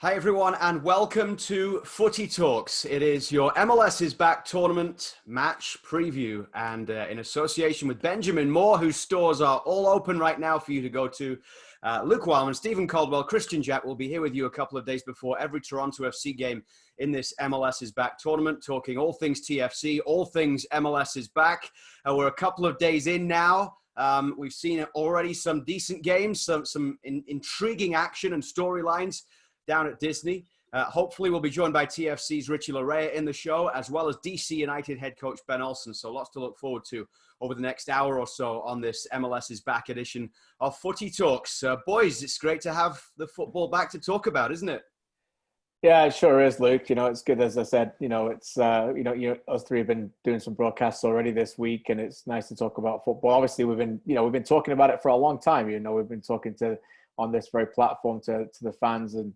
Hi everyone and welcome to Footy Talks. It is your MLS is Back tournament match preview and in association with Benjamin Moore, whose stores are all open right now for you to go to. Luke Wildman, Stephen Caldwell, Christian Jack will be here with you a couple of days before every Toronto FC game in this MLS is Back tournament, talking all things TFC, all things MLS is Back. We're a couple of days in now. We've seen already some decent games, some intriguing action and storylines down at Disney. Hopefully we'll be joined by TFC's Richie Laryea in the show, as well as DC United head coach Ben Olsen. So lots to look forward to over the next hour or so on this MLS is Back edition of Footy Talks. Boys, it's great to have the football back to talk about, isn't it? Yeah, it sure is, Luke. You know, it's good, as I said, it's, us three have been doing some broadcasts already this week, and it's nice to talk about football. Obviously, we've been talking about it for a long time. We've been talking on this very platform to the fans and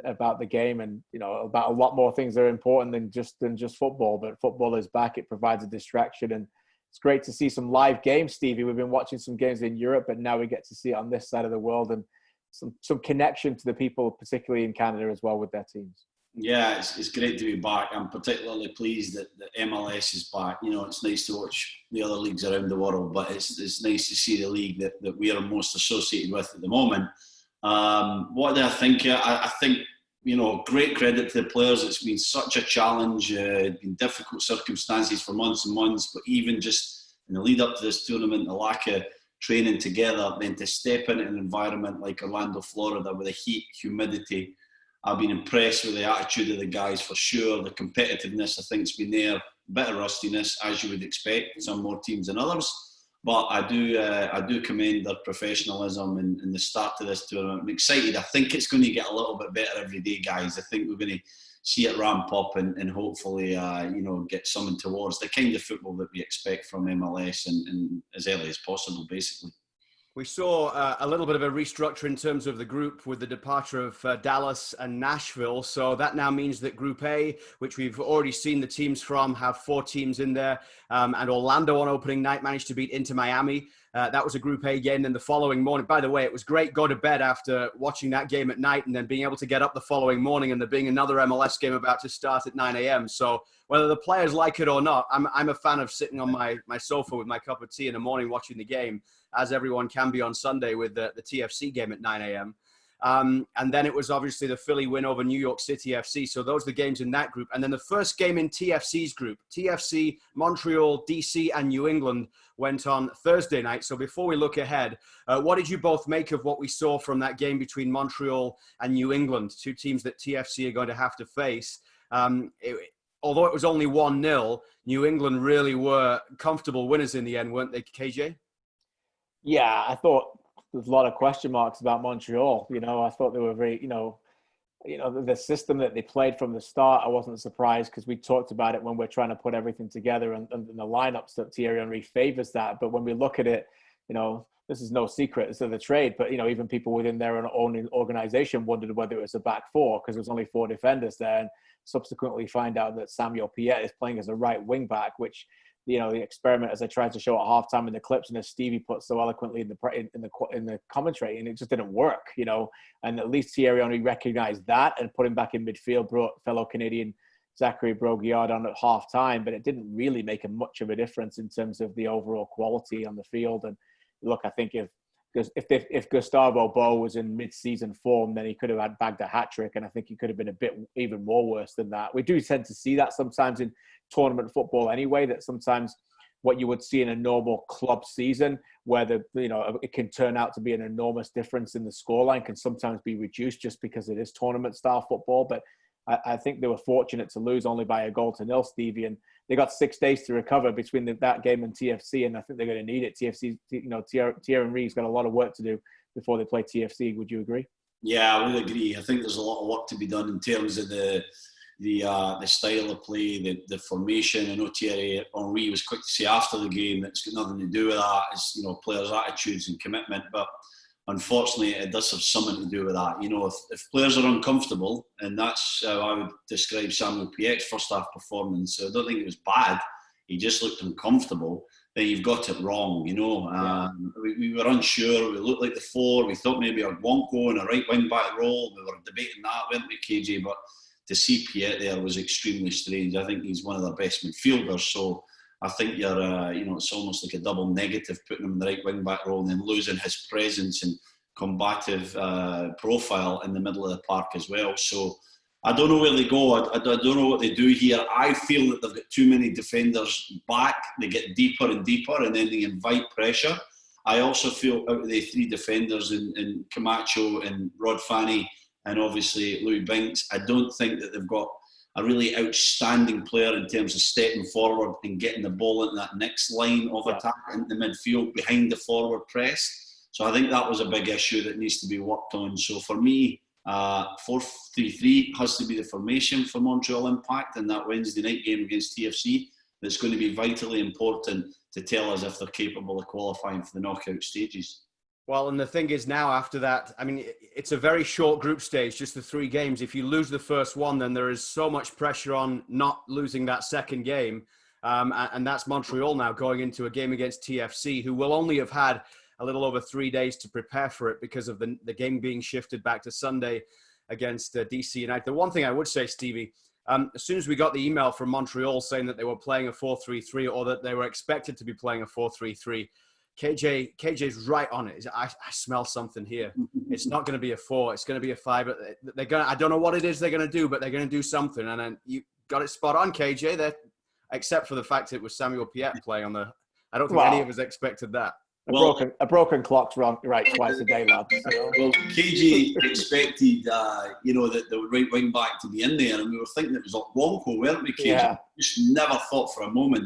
about the game, and about a lot more things that are important than just football. But football is back. It provides a distraction, and it's great to see some live games, Stevie. We've been watching some games in Europe, but now we get to see it on this side of the world, and some connection to the people, particularly in Canada as well, with their teams. Yeah, it's great to be back. I'm particularly pleased that the MLS is back. It's nice to watch the other leagues around the world, but it's nice to see the league that we are most associated with at the moment. What do I think? I think, great credit to the players. It's been such a challenge. It's been difficult circumstances for months and months, but even just in the lead up to this tournament, the lack of training together, then to step into an environment like Orlando, Florida, with the heat, humidity. I've been impressed with the attitude of the guys for sure. The competitiveness, I think, has been there. A bit of rustiness, as you would expect, some more teams than others. But I do commend their professionalism in the start to this tournament. I'm excited. I think it's going to get a little bit better every day, guys. I think we're going to see it ramp up and hopefully, get something towards the kind of football that we expect from MLS and as early as possible, basically. We saw a little bit of a restructure in terms of the group with the departure of Dallas and Nashville. So that now means that Group A, which we've already seen the teams from, have 4 teams in there. And Orlando on opening night managed to beat Inter Miami. That was a Group A game. Then the following morning, by the way, it was great go to bed after watching that game at night and then being able to get up the following morning and there being another MLS game about to start at 9 a.m. So whether the players like it or not, I'm a fan of sitting on my sofa with my cup of tea in the morning watching the game, as everyone can be on Sunday with the TFC game at 9 a.m. And then it was obviously the Philly win over New York City FC. So those are the games in that group. And then the first game in TFC's group, TFC, Montreal, DC, and New England went on Thursday night. So before we look ahead, what did you both make of what we saw from that game between Montreal and New England, 2 teams that TFC are going to have to face? Although it was only 1-0, New England really were comfortable winners in the end, weren't they, KJ? Yeah, I thought there's a lot of question marks about Montreal. I thought they were very, the system that they played from the start, I wasn't surprised because we talked about it when we're trying to put everything together and the lineups that Thierry Henry favors that. But when we look at it, this is no secret. It's the trade, but, even people within their own organization wondered whether it was a back 4 because there's only 4 defenders there, and subsequently find out that Samuel Piette is playing as a right wing back, which, the experiment, as I tried to show at halftime in the clips, and as Stevie put so eloquently in the commentary, and it just didn't work, And at least Thierry Henry recognized that and put him back in midfield, brought fellow Canadian Zachary Broguillard on at halftime, but it didn't really make much of a difference in terms of the overall quality on the field. And look, I think if Gustavo Bo was in mid-season form, then he could have bagged a hat-trick, and I think he could have been a bit even more worse than that. We do tend to see that sometimes in tournament football anyway, that sometimes what you would see in a normal club season, where it can turn out to be an enormous difference in the scoreline, can sometimes be reduced just because it is tournament-style football. But I think they were fortunate to lose only by 1-0, Stevie, and they got 6 days to recover between that game and TFC, and I think they're going to need it. TFC, Thierry Henry's got a lot of work to do before they play TFC. Would you agree? Yeah, I would agree. I think there's a lot of work to be done in terms of the style of play, the formation. I know Thierry Henry was quick to say after the game that it's got nothing to do with that. It's players' attitudes and commitment, but unfortunately, it does have something to do with that. If players are uncomfortable, and that's how I would describe Samuel Piette's first half performance. So I don't think it was bad. He just looked uncomfortable. then you've got it wrong, you know. We were unsure. We looked like the 4. We thought maybe a Wonko and a right wing back role. We were debating that, weren't we, KJ? But to see Piet there was extremely strange. I think he's one of their best midfielders. So I think you're, it's almost like a double negative putting him in the right wing back role and then losing his presence and combative profile in the middle of the park as well. So I don't know where they go. I don't know what they do here. I feel that they've got too many defenders back. They get deeper and deeper, and then they invite pressure. I also feel out of the 3 defenders in Camacho and Rod Fanny and obviously Louis Binks, I don't think that they've got a really outstanding player in terms of stepping forward and getting the ball into that next line of attack into midfield behind the forward press. So I think that was a big issue that needs to be worked on. So for me, 4-3-3 has to be the formation for Montreal Impact in that Wednesday night game against TFC. That's going to be vitally important to tell us if they're capable of qualifying for the knockout stages. Well, and the thing is now after that, I mean, it's a very short group stage, just the 3 games. If you lose the first one, then there is so much pressure on not losing that second game. And that's Montreal now going into a game against TFC, who will only have had a little over 3 days to prepare for it because of the game being shifted back to Sunday against DC United. The one thing I would say, Stevie, as soon as we got the email from Montreal saying that they were playing a 4-3-3 or that they were expected to be playing a 4-3-3, KJ's right on it. I smell something here. It's not going to be a 4. It's going to be a 5. They're going. I don't know what it is they're going to do, but they're going to do something. And then you got it spot on, KJ. Except for the fact it was Samuel Piet playing on the. I don't think any of us expected that. A broken clock's right twice a day, lad. So. Well, KJ expected, that the right wing back to be in there, and we were thinking it was like Wonko, weren't we, KJ? Yeah. Just never thought for a moment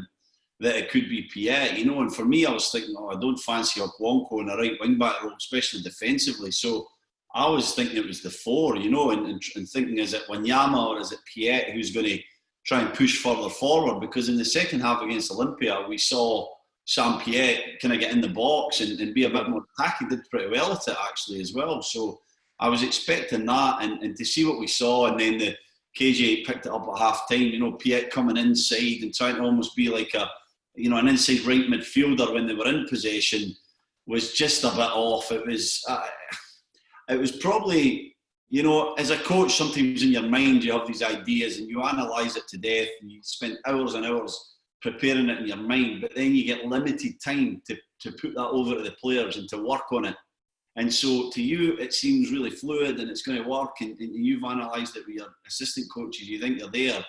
that it could be Piet, And for me, I was thinking, I don't fancy Wonko in a right wing back role, especially defensively. So I was thinking it was the 4, and thinking, is it Wanyama or is it Piet who's going to try and push further forward? Because in the second half against Olympia, we saw Sam Piet kind of get in the box and be a bit more attacking. He did pretty well at it actually as well. So I was expecting that and to see what we saw, and then the KJ picked it up at half time, Piet coming inside and trying to almost be like an inside right midfielder when they were in possession was just a bit off. It was probably, as a coach, sometimes in your mind you have these ideas and you analyse it to death and you spend hours and hours preparing it in your mind, but then you get limited time to put that over to the players and to work on it. And so to you, it seems really fluid and it's going to work, and you've analysed it with your assistant coaches, you think they're there,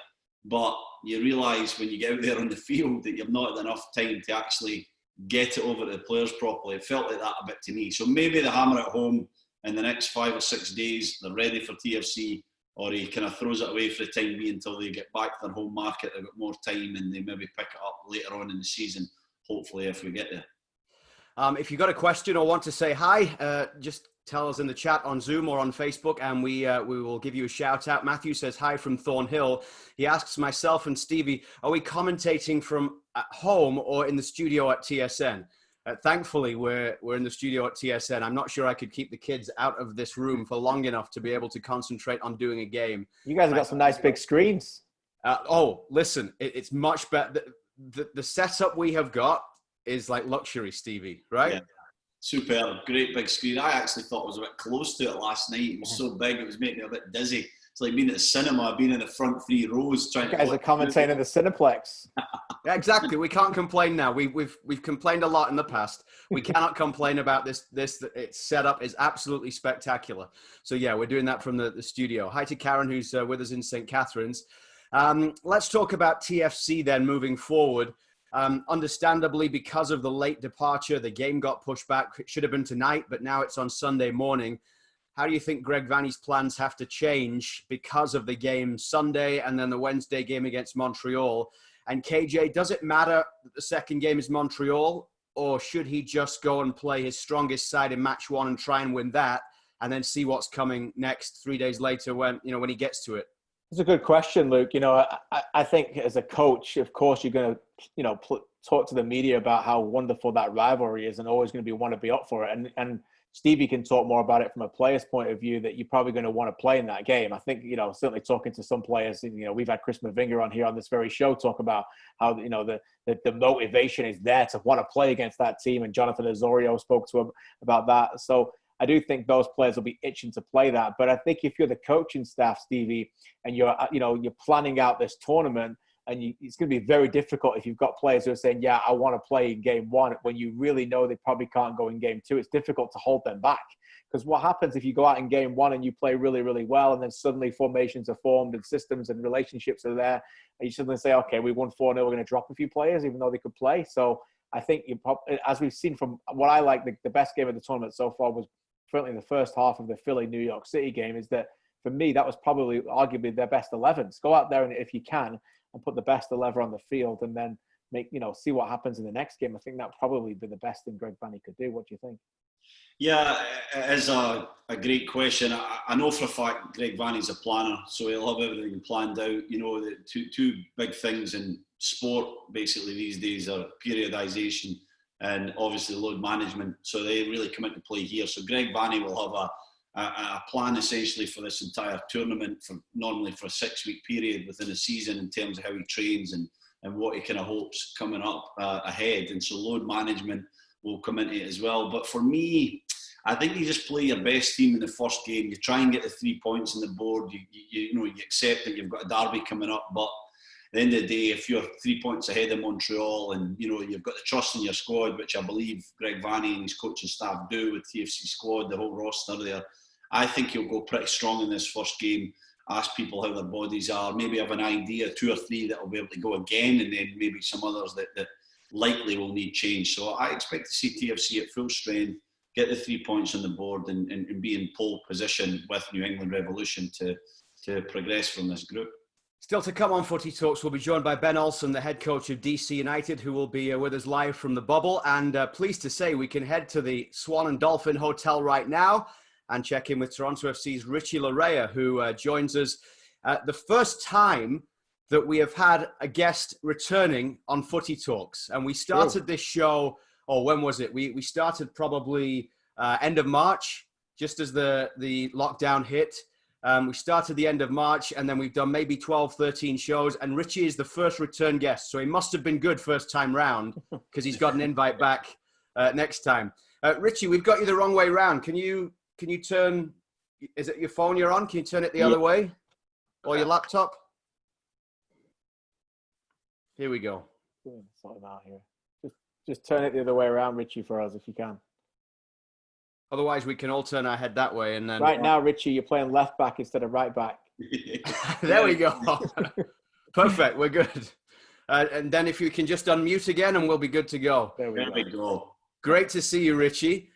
but you realise when you get out there on the field that you've not had enough time to actually get it over to the players properly. It felt like that a bit to me. So maybe they hammer it home in the next 5 or 6 days, they're ready for TFC, or he kind of throws it away for the time being until they get back to their home market. They've got more time and they maybe pick it up later on in the season, hopefully, if we get there. If you've got a question or want to say hi, just tell us in the chat on Zoom or on Facebook and we will give you a shout out. Matthew says hi from Thornhill. He asks myself and Stevie, are we commentating from at home or in the studio at TSN? Thankfully, we're in the studio at TSN. I'm not sure I could keep the kids out of this room for long enough to be able to concentrate on doing a game. You guys have got some nice big screens. Listen, it's much better. The setup we have got is like luxury, Stevie, right? Yeah. Superb, great big screen. I actually thought I was a bit close to it last night. It was so big, it was making me a bit dizzy. It's like being at the cinema, being in the front 3 rows. You guys are commentating in the Cineplex. Yeah, exactly. We can't complain now. We've complained a lot in the past. We cannot complain about this. Its setup is absolutely spectacular. So yeah, we're doing that from the studio. Hi to Karen, who's with us in St. Catharines. Let's talk about TFC then moving forward. Understandably, because of the late departure, the game got pushed back. It should have been tonight, but now it's on Sunday morning. How do you think Greg Vanney's plans have to change because of the game Sunday and then the Wednesday game against Montreal? And KJ, does it matter that the second game is Montreal, or should he just go and play his strongest side in match 1 and try and win that, and then see what's coming next 3 days later when he gets to it? It's a good question, Luke. I think as a coach, of course, you're going to, talk to the media about how wonderful that rivalry is and always going to want to be up for it. And Stevie can talk more about it from a player's point of view, that you're probably going to want to play in that game. I think, certainly talking to some players, we've had Chris Mavinga on here on this very show talk about how, the motivation is there to want to play against that team. And Jonathan Osorio spoke to him about that. So I do think those players will be itching to play that. But I think if you're the coaching staff, Stevie, and you're planning out this tournament, and it's going to be very difficult if you've got players who are saying, yeah, I want to play in game one, when you really know they probably can't go in game two. It's difficult to hold them back. Because what happens if you go out in game one and you play really, really well, and then suddenly formations are formed and systems and relationships are there, and you suddenly say, okay, we won 4-0, we're going to drop a few players, even though they could play. So I think, as we've seen from what I like, the best game of the tournament so far was certainly the first half of the Philly-New York City game, is that, for me, that was probably arguably their best 11s. Go out there, and if you can, and put the best 11 on the field, and then see what happens in the next game. I think that probably be the best thing Greg Vanney could do. What do you think? Yeah, it is a great question. I know for a fact Greg Vanney's a planner, so he'll have everything planned out. The two big things in sport basically these days are periodization and obviously load management. So they really come into play here. So Greg Vanney will have a plan essentially for this entire tournament, normally for a 6-week period within a season, in terms of how he trains and what he kind of hopes coming up ahead. And so load management will come into it as well. But for me, I think you just play your best team in the first game. You try and get the 3 points on the board. You accept that you've got a derby coming up, but at the end of the day, if you're 3 points ahead of Montreal and you've got the trust in your squad, which I believe Greg Vanney and his coaching staff do with TFC squad, the whole roster there, I think he'll go pretty strong in this first game, ask people how their bodies are, maybe have an idea, 2 or 3 that will be able to go again, and then maybe some others that likely will need change. So I expect to see TFC at full strength, get the 3 points on the board, and be in pole position with New England Revolution to progress from this group. Still to come on Footy Talks, we'll be joined by Ben Olsen, the head coach of DC United, who will be with us live from the bubble. And pleased to say we can head to the Swan and Dolphin Hotel right now and check in with Toronto FC's Richie Laryea, who joins us the first time that we have had a guest returning on Footy Talks. And we started this show, when was it? We started probably end of March, just as the lockdown hit. We started the end of March, and then we've done maybe 12, 13 shows. And Richie is the first return guest. So he must have been good first time round, because he's got an invite back next time. Richie, we've got you the wrong way round. Can you turn, is it your phone you're on? Can you turn it the other way? Or your laptop? Here we go. Sort them out here. Just turn it the other way around, Richie, for us, if you can. Otherwise, we can all turn our head that way. And then right now, Richie, you're playing left back instead of right back. There we go. Perfect. We're good. And then if you can just unmute again, and we'll be good to go. There we go. Great to see you, Richie.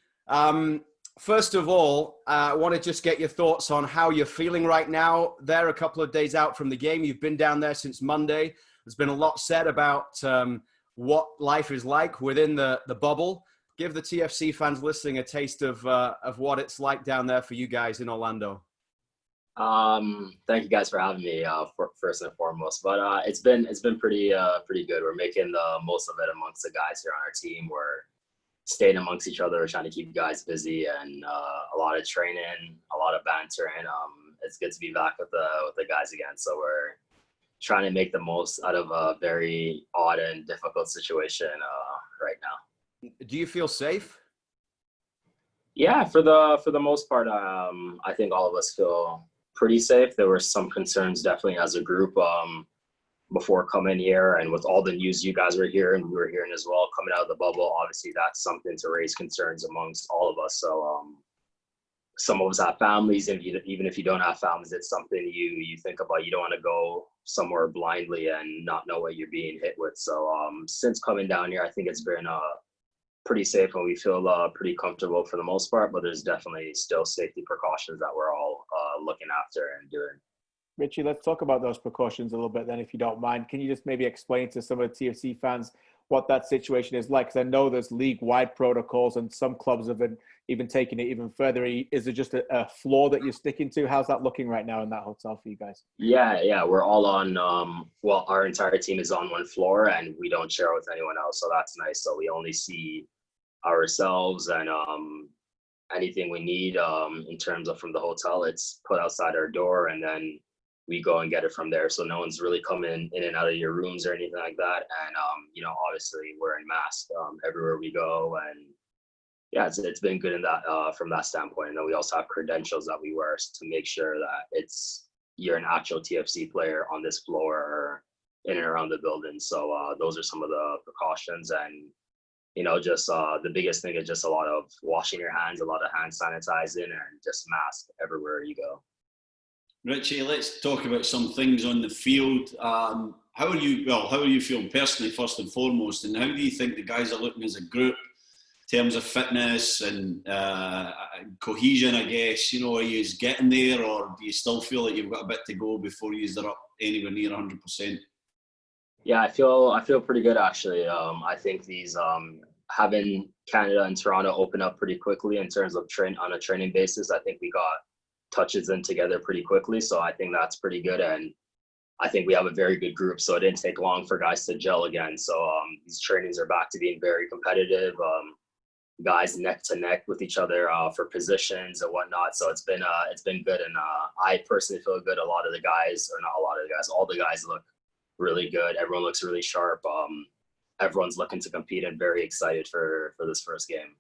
First of all, I want to just get your thoughts on how you're feeling right now. They're a couple of days out from the game. You've been down there since Monday. There's been a lot said about what life is like within the bubble. Give the TFC fans listening a taste of what it's like down there for you guys in Orlando. Thank you guys for having me first and foremost. But it's been pretty good. We're making the most of it amongst the guys here on our team. We're staying amongst each other, trying to keep you guys busy, and a lot of training, a lot of banter, and it's good to be back with the guys again. So we're trying to make the most out of a very odd and difficult situation right now. Do you feel safe? Yeah, for the most part, I think all of us feel pretty safe. There were some concerns definitely as a group before coming here, and with all the news you guys were hearing, we were hearing as well coming out of the bubble. Obviously, that's something to raise concerns amongst all of us. So some of us have families, and even if you don't have families, it's something you think about. You don't want to go somewhere blindly and not know what you're being hit with. So since coming down here, I think it's been pretty safe, and we feel pretty comfortable for the most part, but there's definitely still safety precautions that we're all looking after and doing. Richie, let's talk about those precautions a little bit then, if you don't mind. Can you just maybe explain to some of the TFC fans what that situation is like? Because I know there's league-wide protocols, and some clubs have been even taking it even further. Is it just a floor that you're sticking to? How's that looking right now in that hotel for you guys? Yeah, we're all on. Well, our entire team is on one floor, and we don't share with anyone else, so that's nice. So we only see ourselves, and anything we need in terms of from the hotel, it's put outside our door, and then we go and get it from there. So no one's really coming in and out of your rooms or anything like that. And obviously wearing masks everywhere we go, and yeah, it's been good in that from that standpoint. And then we also have credentials that we wear to make sure that you're an actual TFC player on this floor or in and around the building. So those are some of the precautions. And just the biggest thing is just a lot of washing your hands, a lot of hand sanitizing, and just mask everywhere you go. Richie, let's talk about some things on the field. How are you feeling personally, first and foremost, and how do you think the guys are looking as a group in terms of fitness and cohesion, I guess? Are you getting there, or do you still feel like you've got a bit to go before you're up anywhere near 100%? Yeah, I feel pretty good, actually. I think these having Canada and Toronto open up pretty quickly in terms of on a training basis, I think we got touches in together pretty quickly. So I think that's pretty good. And I think we have a very good group. So it didn't take long for guys to gel again. So these trainings are back to being very competitive. Guys neck to neck with each other for positions and whatnot. So it's been good. And I personally feel good. All the guys look really good. Everyone looks really sharp. Everyone's looking to compete and very excited for this first game.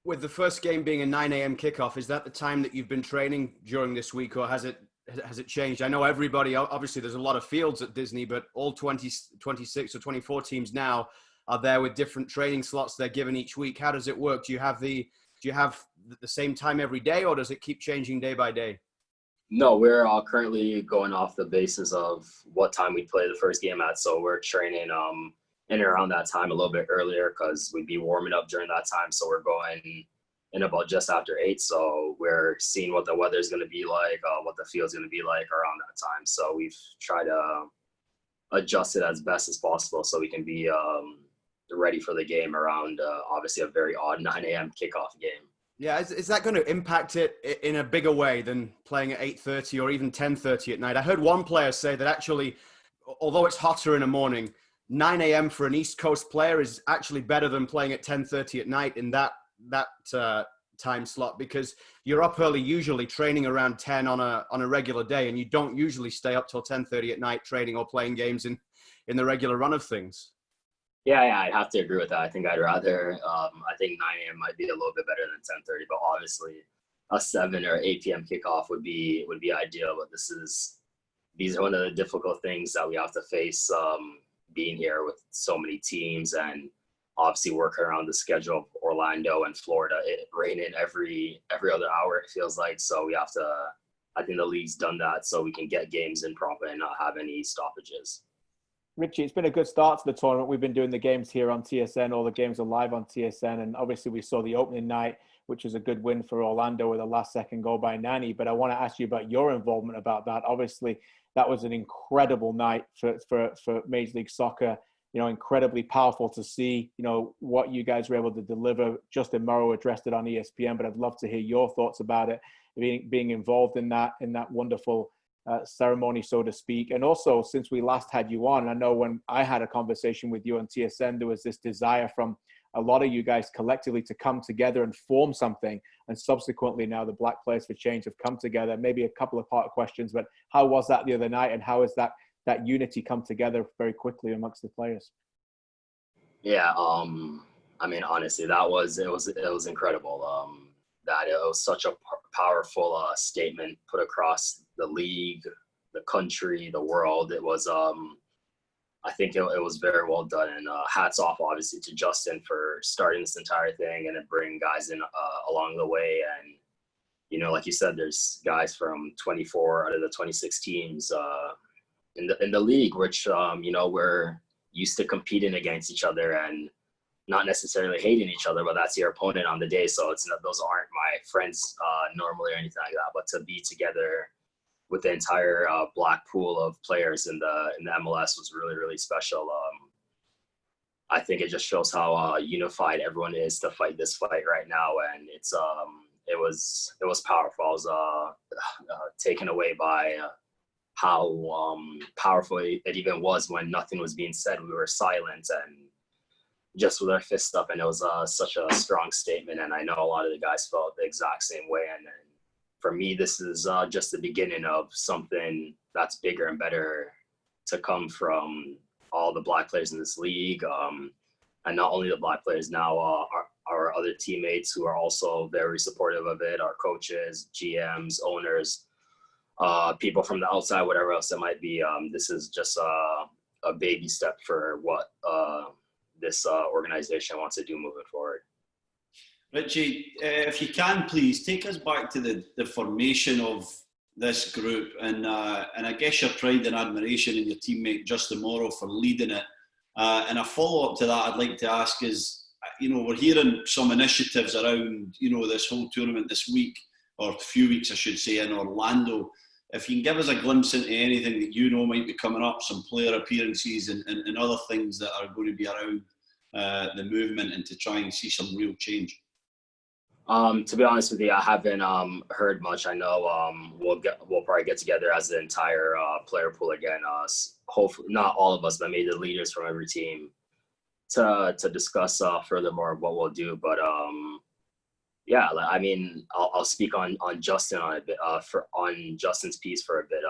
With the first game being a 9 a.m. kickoff, is that the time that you've been training during this week, or has it changed? I know everybody, obviously there's a lot of fields at Disney, but all 26 or 24 teams now are there with different training slots they're given each week. How does it work? Do you have the same time every day, or does it keep changing day by day? No, we're currently going off the basis of what time we play the first game at. So we're training in and around that time a little bit earlier because we'd be warming up during that time. So we're going in about just after 8. So we're seeing what the weather's going to be like, what the field's going to be like around that time. So we've tried to adjust it as best as possible so we can be ready for the game around obviously a very odd 9 a.m. kickoff game. Yeah, is that going to impact it in a bigger way than playing at 8:30 or even 10:30 at night? I heard one player say that actually, although it's hotter in the morning, 9 a.m. for an East Coast player is actually better than playing at 10:30 at night in that time slot, because you're up early, usually training around 10 on a regular day, and you don't usually stay up till 10:30 at night training or playing games in the regular run of things. Yeah, I'd have to agree with that. I think I'd rather, I think 9 a.m. might be a little bit better than 10:30, but obviously a 7 or 8 p.m. kickoff would be ideal. But these are one of the difficult things that we have to face being here with so many teams, and obviously working around the schedule of Orlando and Florida. It raining every other hour, it feels like. So we have to, I think the league's done that so we can get games in properly and not have any stoppages. Richie, it's been a good start to the tournament. We've been doing the games here on TSN. All the games are live on TSN. And obviously we saw the opening night, which was a good win for Orlando with a last-second goal by Nani. But I want to ask you about your involvement about that. Obviously, that was an incredible night for Major League Soccer. Incredibly powerful to see, what you guys were able to deliver. Justin Morrow addressed it on ESPN, but I'd love to hear your thoughts about it, being involved in that wonderful ceremony, so to speak. And also, since we last had you on, I know when I had a conversation with you on TSN, there was this desire from a lot of you guys collectively to come together and form something. And subsequently now the Black Players for Change have come together. Maybe a couple of part questions, but how was that the other night, and how has that unity come together very quickly amongst the players? Yeah, I mean, honestly, it was incredible. That it was such a powerful statement put across the league, the country, the world. It was, I think it was very well done, and hats off obviously to Justin for starting this entire thing and then bring guys in along the way. And like you said, there's guys from 24 out of the 26 teams in the league, which we're used to competing against each other and not necessarily hating each other, but that's your opponent on the day. So those aren't my friends normally or anything like that. But to be together with the entire black pool of players in the MLS was really, really special. I think it just shows how unified everyone is to fight this fight right now, and it was powerful. I was taken away by how powerful it even was when nothing was being said. We were silent and just with our fists up, and it was such a strong statement. And I know a lot of the guys felt the exact same way. And for me, this is just the beginning of something that's bigger and better to come from all the Black players in this league, and not only the Black players, now our other teammates who are also very supportive of it, our coaches, GMs, owners, people from the outside, whatever else it might be. This is just a baby step for what this organization wants to do moving forward. Richie, if you can, please take us back to the formation of this group, and I guess your pride and admiration in your teammate Justin Morrow for leading it. And a follow-up to that, I'd like to ask is, we're hearing some initiatives around, this whole tournament this week, or a few weeks, I should say, in Orlando. If you can give us a glimpse into anything that might be coming up, some player appearances and other things that are going to be around the movement, and to try and see some real change. To be honest with you, I haven't heard much. I know we'll probably get together as the entire player pool again. Hopefully, not all of us, but maybe the leaders from every team to discuss furthermore what we'll do. But yeah, I'll speak on Justin on a bit, on Justin's piece for a bit.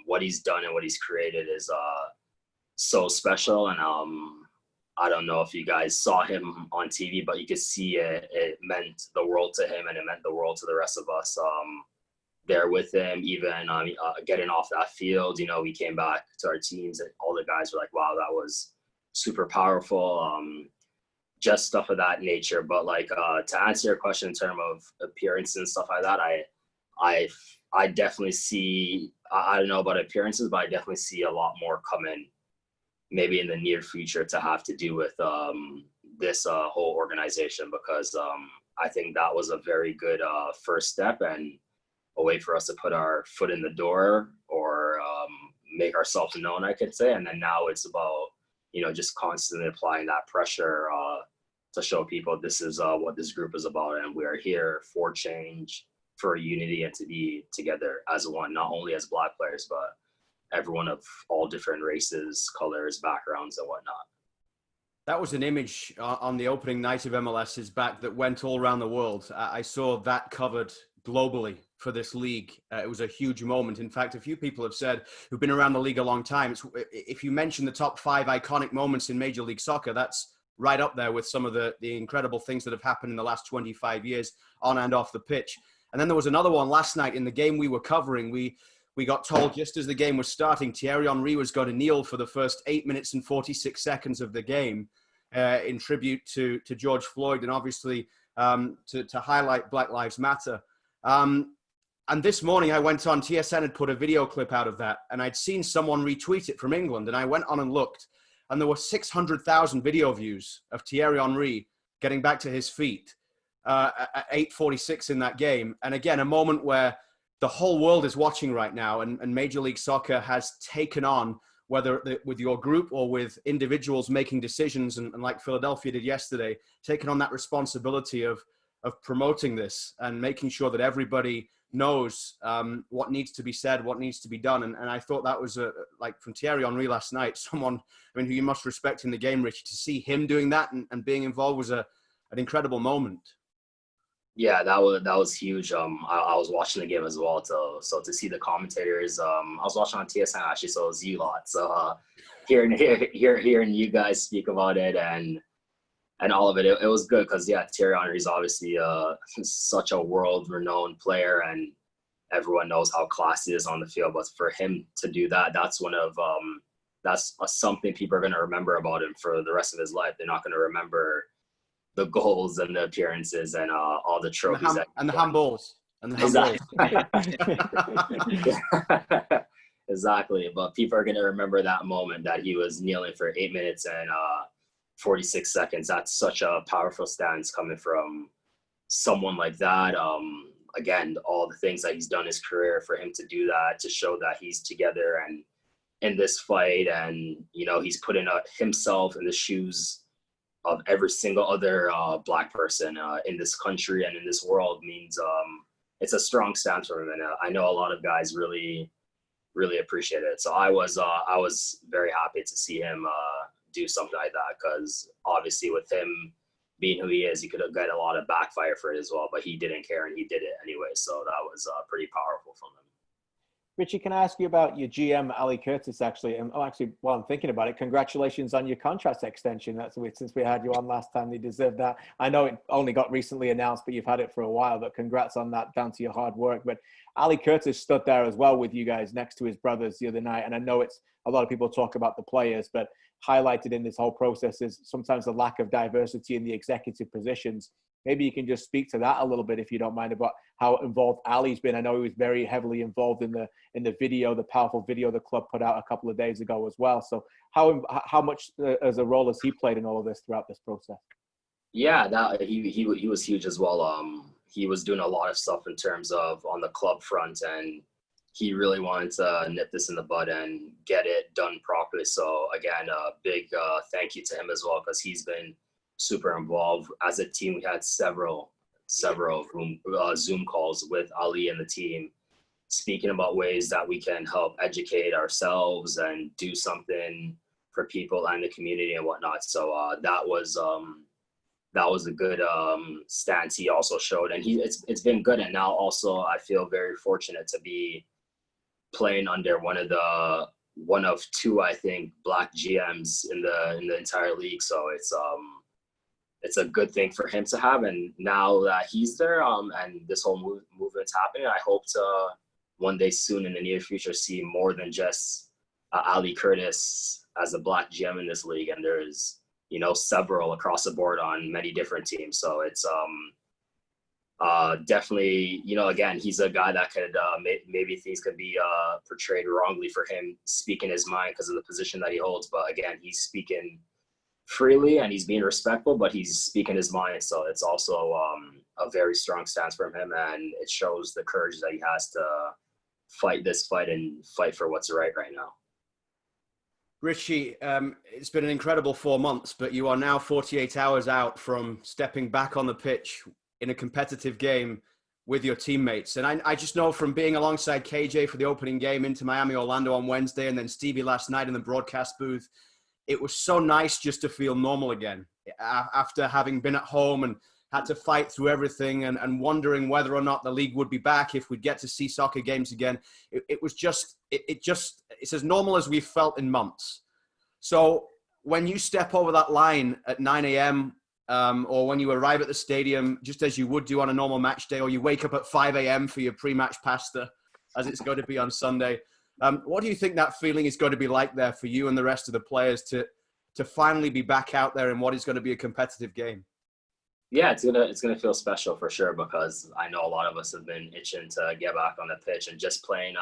What he's done and what he's created is so special, and I don't know if you guys saw him on TV, but you could see it meant the world to him, and it meant the world to the rest of us there with him. Even getting off that field, we came back to our teams, and all the guys were like, wow, that was super powerful. Just stuff of that nature. But to answer your question in terms of appearances and stuff like that, I definitely see, I don't know about appearances, but I definitely see a lot more coming maybe in the near future to have to do with this whole organization, because I think that was a very good first step and a way for us to put our foot in the door, or make ourselves known, I could say. And then now it's about, just constantly applying that pressure to show people this is what this group is about, and we are here for change, for unity, and to be together as one, not only as Black players, but everyone of all different races, colors, backgrounds, and whatnot. That was an image on the opening night of MLS's back that went all around the world. I saw that covered globally for this league. It was a huge moment. In fact, a few people have said, who've been around the league a long time, if you mention the top 5 iconic moments in Major League Soccer, that's right up there with some of the incredible things that have happened in the last 25 years on and off the pitch. And then there was another one last night in the game we were covering. We got told just as the game was starting, Thierry Henry was going to kneel for the first 8 minutes and 46 seconds of the game in tribute to George Floyd, and obviously to highlight Black Lives Matter. And this morning I went on, TSN had put a video clip out of that, and I'd seen someone retweet it from England, and I went on and looked, and there were 600,000 video views of Thierry Henry getting back to his feet at 8:46 in that game. And again, a moment where the whole world is watching right now, and Major League Soccer has taken on, whether with your group or with individuals making decisions, and like Philadelphia did yesterday, taking on that responsibility of promoting this and making sure that everybody knows what needs to be said, what needs to be done. And I thought that was like from Thierry Henry last night, someone, who you must respect in the game, Richie, to see him doing that and being involved was an incredible moment. Yeah, that was huge. I was watching the game as well, so to see the commentators, I was watching on TSN actually, so it was you lot. So hearing you guys speak about it and all of it, it was good, because Thierry Henry is obviously such a world-renowned player, and everyone knows how classy he is on the field. But for him to do that, that's something people are going to remember about him for the rest of his life. They're not going to remember the goals and the appearances and all the trophies and the handballs. Exactly. But people are going to remember that moment that he was kneeling for 8 minutes and 46 seconds. That's such a powerful stance coming from someone like that. Again, all the things that he's done in his career, for him to do that, to show that he's together and in this fight, and he's putting himself in the shoes every single other Black person in this country and in this world means it's a strong stance for him. And I know a lot of guys really, really appreciate it. So I was very happy to see him do something like that, because obviously with him being who he is, he could have got a lot of backfire for it as well, but he didn't care and he did it anyway. So that was pretty powerful from him. Richie, can I ask you about your GM, Ali Curtis, actually? And while I'm thinking about it, congratulations on your contract extension. Since we had you on last time, you deserve that. I know it only got recently announced, but you've had it for a while, but congrats on that, down to your hard work. But Ali Curtis stood there as well with you guys next to his brothers the other night. And I know it's a lot of people talk about the players, but highlighted in this whole process is sometimes the lack of diversity in the executive positions. Maybe you can just speak to that a little bit, if you don't mind, about how involved Ali's been. I know he was very heavily involved in the video, the powerful video the club put out a couple of days ago as well. So how much as a role has he played in all of this throughout this process? Yeah, that he was huge as well. He was doing a lot of stuff in terms of on the club front, and he really wanted to nip this in the bud and get it done properly. So again, a big thank you to him as well, because he's been super involved. As a team, we had several Zoom calls with Ali and the team, speaking about ways that we can help educate ourselves and do something for people and the community and whatnot. So that was a good stance he also showed, and it's been good. And now also I feel very fortunate to be playing under one of two, I think, Black GMs in the entire league. So it's a good thing for him to have. And now that he's there, and this whole movement's happening, I hope to one day soon in the near future see more than just Ali Curtis as a Black GM in this league. And there's, several across the board on many different teams. So it's definitely, again, he's a guy that could maybe things could be portrayed wrongly for him speaking his mind because of the position that he holds. But again, he's speaking freely and he's being respectful, but he's speaking his mind. So it's also a very strong stance from him, and it shows the courage that he has to fight this fight and fight for what's right now. Richie, it's been an incredible 4 months, but you are now 48 hours out from stepping back on the pitch in a competitive game with your teammates. And I just know from being alongside KJ for the opening game into Miami, Orlando on Wednesday, and then Stevie last night in the broadcast booth, it was so nice just to feel normal again after having been at home and had to fight through everything and wondering whether or not the league would be back, if we'd get to see soccer games again. It's as normal as we've felt in months. So when you step over that line at 9 a.m., or when you arrive at the stadium, just as you would do on a normal match day, or you wake up at 5 a.m. for your pre-match pasta, as it's going to be on Sunday, what do you think that feeling is going to be like there for you and the rest of the players to finally be back out there in what is going to be a competitive game? Yeah, it's gonna feel special for sure, because I know a lot of us have been itching to get back on the pitch, and just playing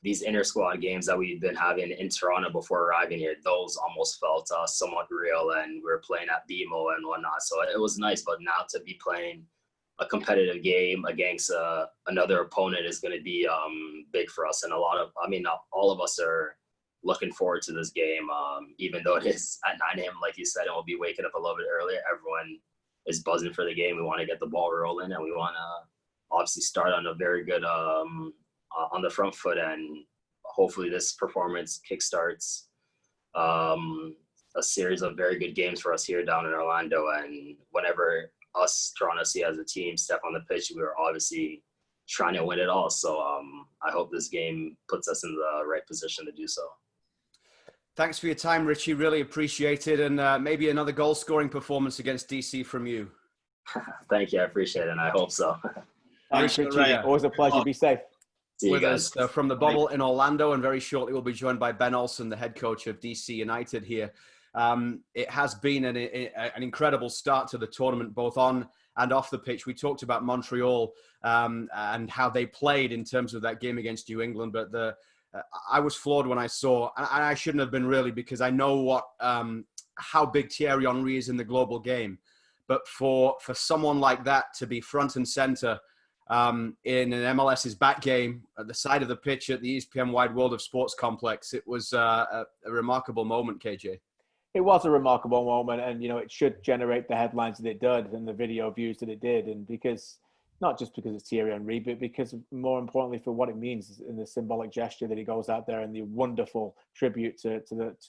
these inter squad games that we've been having in Toronto before arriving here, those almost felt somewhat real, and we were playing at BMO and whatnot. So it was nice, but now to be playing a competitive game against another opponent is going to be big for us. And all of us are looking forward to this game, even though it is at 9 a.m. like you said, and we'll be waking up a little bit earlier. Everyone is buzzing for the game. We want to get the ball rolling, and we want to obviously start on a very good on the front foot, and hopefully this performance kickstarts a series of very good games for us here down in Orlando. And whenever us Toronto FC as a team step on the pitch, we were obviously trying to win it all. So I hope this game puts us in the right position to do so. Thanks for your time, Richie. Really appreciate it. And maybe another goal-scoring performance against DC from you. Thank you. I appreciate it, and I hope so. Thanks, Richie. Always a pleasure. Be safe. See with you us from the bubble in Orlando, and very shortly we'll be joined by Ben Olsen, the head coach of DC United here. It has been an incredible start to the tournament, both on and off the pitch. We talked about Montreal and how they played in terms of that game against New England, but I was floored when I saw, and I shouldn't have been really, because I know how big Thierry Henry is in the global game. But for someone like that to be front and center in an MLS's back game at the side of the pitch at the ESPN Wide World of Sports complex, it was a remarkable moment, KJ. It was a remarkable moment, and it should generate the headlines that it did and the video views that it did, and because not just because it's Thierry Henry, but because more importantly for what it means in the symbolic gesture that he goes out there and the wonderful tribute to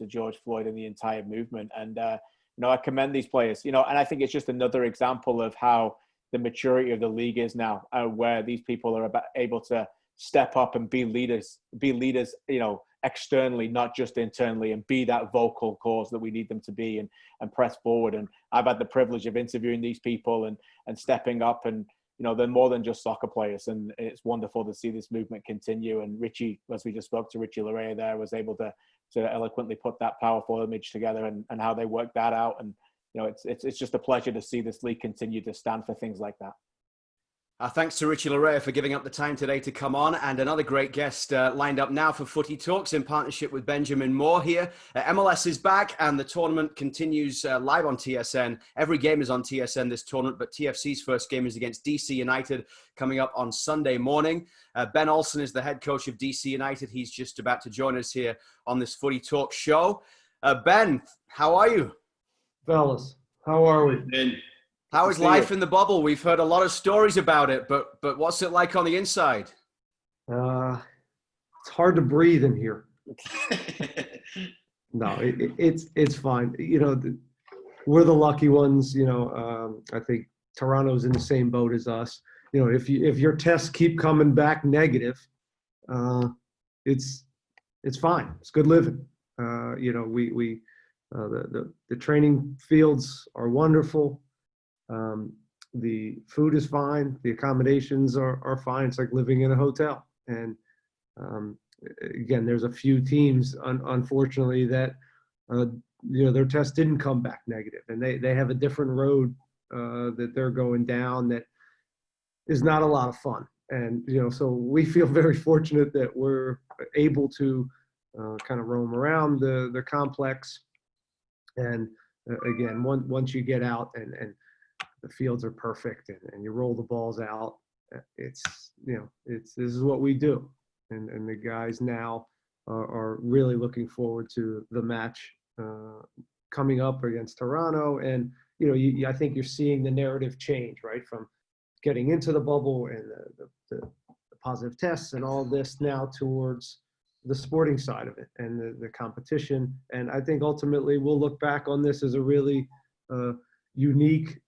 George Floyd and the entire movement. And I commend these players. And I think it's just another example of how the maturity of the league is now, where these people are able to step up and be leaders, externally, not just internally, and be that vocal cause that we need them to be, and press forward. And I've had the privilege of interviewing these people and stepping up, and they're more than just soccer players, and it's wonderful to see this movement continue. And Richie, as we just spoke to Richie Laryea there, was able to eloquently put that powerful image together, and how they worked that out. And it's just a pleasure to see this league continue to stand for things like that. Thanks to Richie Laryea for giving up the time today to come on, and another great guest lined up now for Footy Talks in partnership with Benjamin Moore here. MLS is back and the tournament continues live on TSN. Every game is on TSN this tournament, but TFC's first game is against DC United coming up on Sunday morning. Ben Olsen is the head coach of DC United. He's just about to join us here on this Footy Talk show. Ben, how are you? Fellas, how are we? Ben. How is life in the bubble? We've heard a lot of stories about it, but what's it like on the inside? It's hard to breathe in here. No, it's fine. We're the lucky ones. I think Toronto's in the same boat as us. If your tests keep coming back negative, it's fine. It's good living. The training fields are wonderful. The food is fine. The accommodations are fine. It's like living in a hotel. And again, there's a few teams, unfortunately, that their test didn't come back negative, and they have a different road that they're going down that is not a lot of fun. And so we feel very fortunate that we're able to kind of roam around the complex. And again, once you get out and the fields are perfect, and you roll the balls out, this is what we do. And the guys now are really looking forward to the match coming up against Toronto. And, I think you're seeing the narrative change, right? From getting into the bubble and the positive tests and all this now towards the sporting side of it and the competition. And I think ultimately we'll look back on this as a really unique,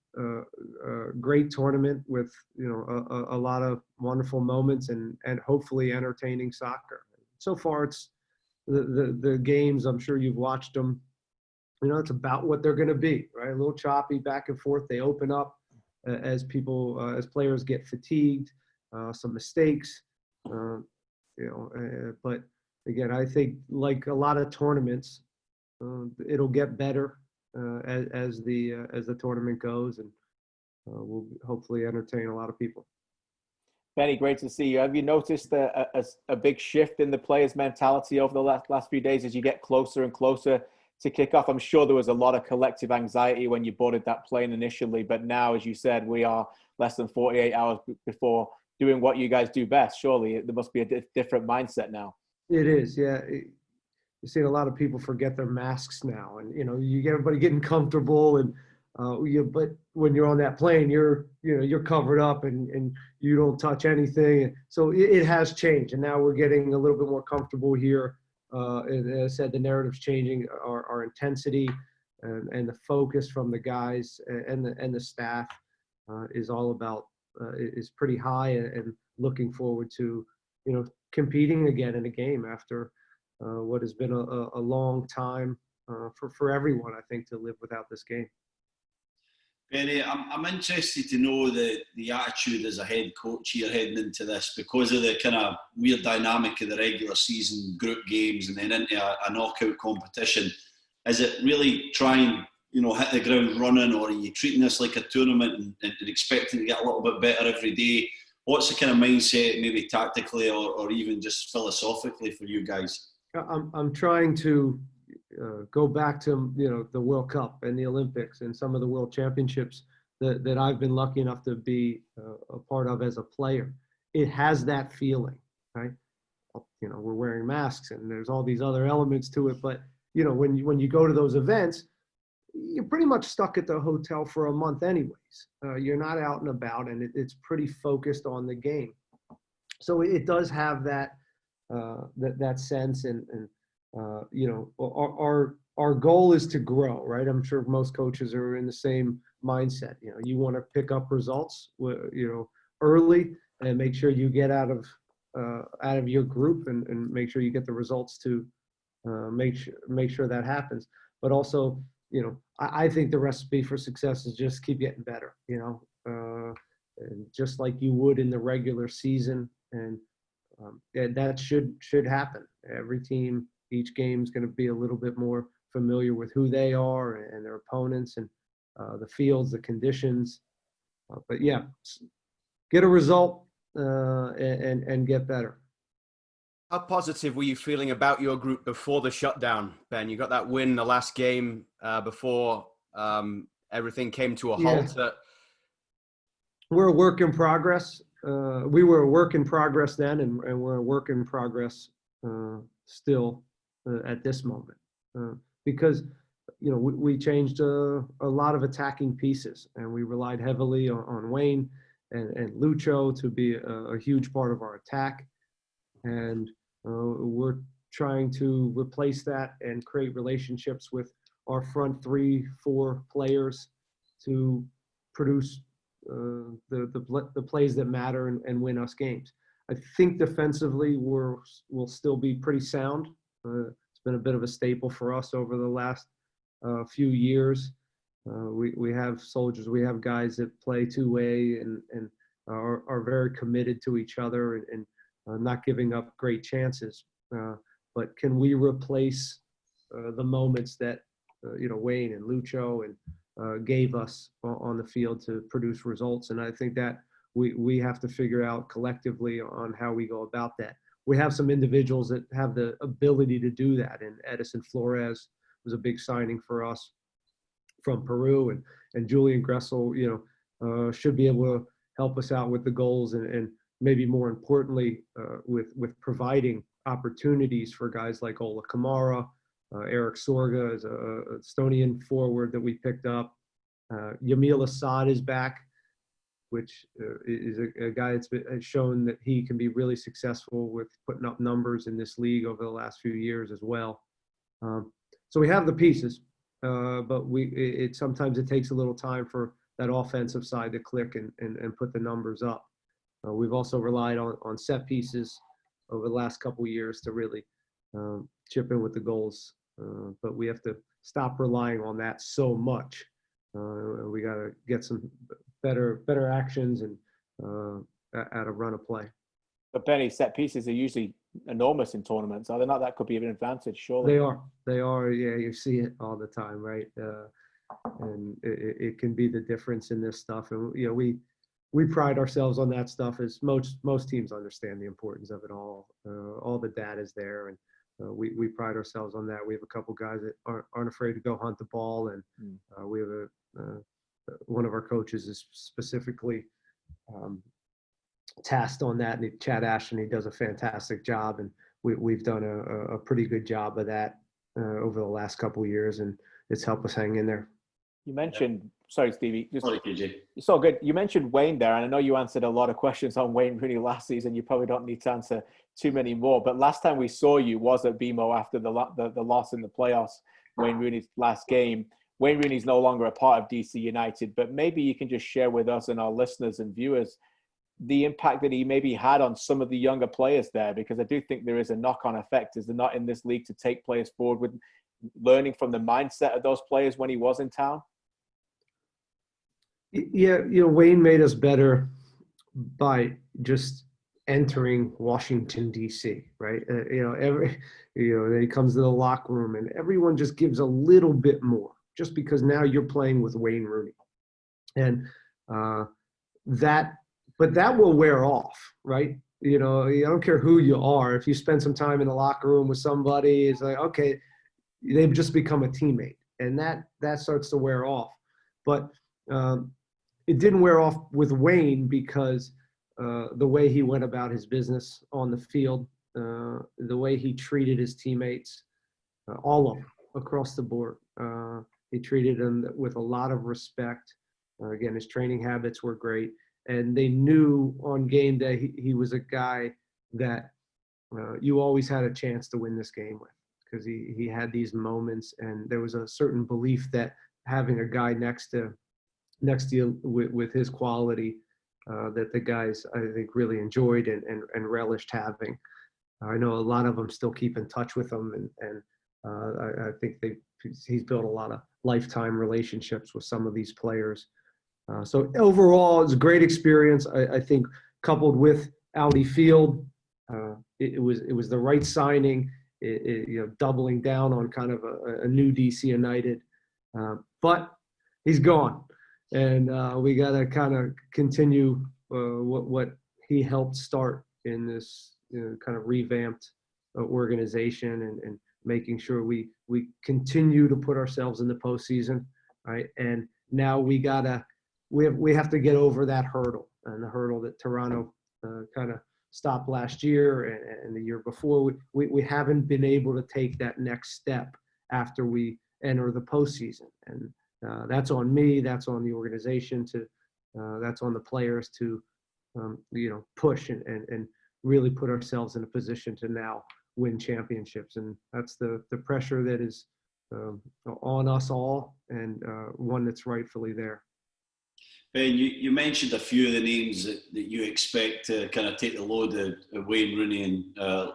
great tournament with a lot of wonderful moments and hopefully entertaining soccer. So far, it's the games. I'm sure you've watched them. It's about what they're going to be, right? A little choppy, back and forth. They open up as players get fatigued, some mistakes, but again, I think like a lot of tournaments, it'll get better as the tournament goes, and we'll hopefully entertain a lot of people. Benny, great to see you. Have you noticed a big shift in the players' mentality over the last few days as you get closer and closer to kickoff? I'm sure there was a lot of collective anxiety when you boarded that plane initially, but now, as you said, we are less than 48 hours before doing what you guys do best. Surely there must be a different mindset now. It is, yeah. You see a lot of people forget their masks now, and you get everybody getting comfortable, and but when you're on that plane, you're covered up and you don't touch anything. So it has changed, and now we're getting a little bit more comfortable here. And as I said, the narrative's changing. Our intensity and the focus from the guys and the staff is all about is pretty high, and looking forward to competing again in a game after what has been a long time for everyone, I think, to live without this game. Benny, I'm interested to know the attitude as a head coach here heading into this, because of the kind of weird dynamic of the regular season, group games, and then into a knockout competition. Is it really trying, hit the ground running, or are you treating this like a tournament and expecting to get a little bit better every day? What's the kind of mindset, maybe tactically or even just philosophically, for you guys? I'm trying to go back to the World Cup and the Olympics and some of the World Championships that I've been lucky enough to be a part of as a player. It has that feeling, right? We're wearing masks and there's all these other elements to it, but you know, when you go to those events, you're pretty much stuck at the hotel for a month anyways. You're not out and about, and it's pretty focused on the game. So it does have that that sense, and you know, our goal is to grow, right? I'm sure most coaches are in the same mindset. You know, you want to pick up results, you know, early, and make sure you get out of your group, and make sure you get the results to make sure that happens. But also, you know, I think the recipe for success is just keep getting better, you know, and just like you would in the regular season. And that should happen. Every team, each game is going to be a little bit more familiar with who they are and their opponents, and the fields, the conditions. But yeah, get a result and get better. How positive were you feeling about your group before the shutdown, Ben? You got that win the last game before everything came to a halt. We're a work in progress. We were a work in progress then, and we're a work in progress still at this moment. Because, you know, we changed a lot of attacking pieces, and we relied heavily on Wayne and Lucho to be a huge part of our attack. And we're trying to replace that and create relationships with our front 3-4 players to produce the plays that matter and win us games. I think defensively we'll still be pretty sound. It's been a bit of a staple for us over the last few years. We have soldiers, we have guys that play two-way and are very committed to each other and not giving up great chances. But can we replace the moments that you know, Wayne and Lucho and gave us on the field to produce results? And I think that we have to figure out collectively on how we go about that. We have some individuals that have the ability to do that, and Edison Flores was a big signing for us from Peru, and Julian Gressel, you know, should be able to help us out with the goals, and maybe more importantly, with providing opportunities for guys like Ola Kamara. Eric Sorga is a Estonian forward that we picked up. Yamil Assad is back, which is a guy that's has shown that he can be really successful with putting up numbers in this league over the last few years as well. So we have the pieces, but sometimes it takes a little time for that offensive side to click and put the numbers up. We've also relied on set pieces over the last couple of years to really chip in with the goals. But we have to stop relying on that so much. We got to get some better actions and at a run of play. But Benny, set pieces are usually enormous in tournaments, are they not? That could be an advantage, surely. They are. Yeah, you see it all the time, right? And it can be the difference in this stuff. And you know, we pride ourselves on that stuff, as most teams understand the importance of it all. All the data is there, and we pride ourselves on that. We have a couple guys that aren't afraid to go hunt the ball, and we have one of our coaches is specifically tasked on that, and Chad Ashton, he does a fantastic job, and we've done a pretty good job of that over the last couple of years, and it's helped us hang in there. You mentioned, sorry, Stevie. Sorry, KJ. It's all good. You mentioned Wayne there, and I know you answered a lot of questions on Wayne Rooney last season. You probably don't need to answer too many more. But last time we saw you was at BMO after the loss in the playoffs, Wayne Rooney's last game. Wayne Rooney's no longer a part of DC United, but maybe you can just share with us and our listeners and viewers the impact that he maybe had on some of the younger players there, because I do think there is a knock-on effect, is there not, in this league, to take players forward with learning from the mindset of those players when he was in town? Yeah, you know, Wayne made us better by just entering Washington, D.C., right? Then he comes to the locker room and everyone just gives a little bit more, just because now you're playing with Wayne Rooney. And that will wear off, right? You know, I don't care who you are. If you spend some time in the locker room with somebody, it's like, okay, they've just become a teammate, and that starts to wear off. But it didn't wear off with Wayne because the way he went about his business on the field, the way he treated his teammates, all of them, across the board. He treated him with a lot of respect. Again, his training habits were great, and they knew on game day he was a guy that you always had a chance to win this game with, because he had these moments, and there was a certain belief that having a guy next to you with his quality that the guys, I think, really enjoyed and relished having. I know a lot of them still keep in touch with him, and I think he's built a lot of lifetime relationships with some of these players. So overall, it's a great experience. I think coupled with Audi Field, it was the right signing. Doubling down on kind of a new DC United, but he's gone, and we got to kind of continue what he helped start in this kind of revamped organization, and making sure we continue to put ourselves in the postseason, right? And now we have to get over that hurdle, and the hurdle that Toronto kind of stopped last year and the year before. We haven't been able to take that next step after we enter the postseason, and that's on me. That's on the organization that's on the players to push and really put ourselves in a position to now win championships, and that's the pressure that is on us all, and one that's rightfully there. Ben, you mentioned a few of the names that you expect to kind of take the load of Wayne Rooney and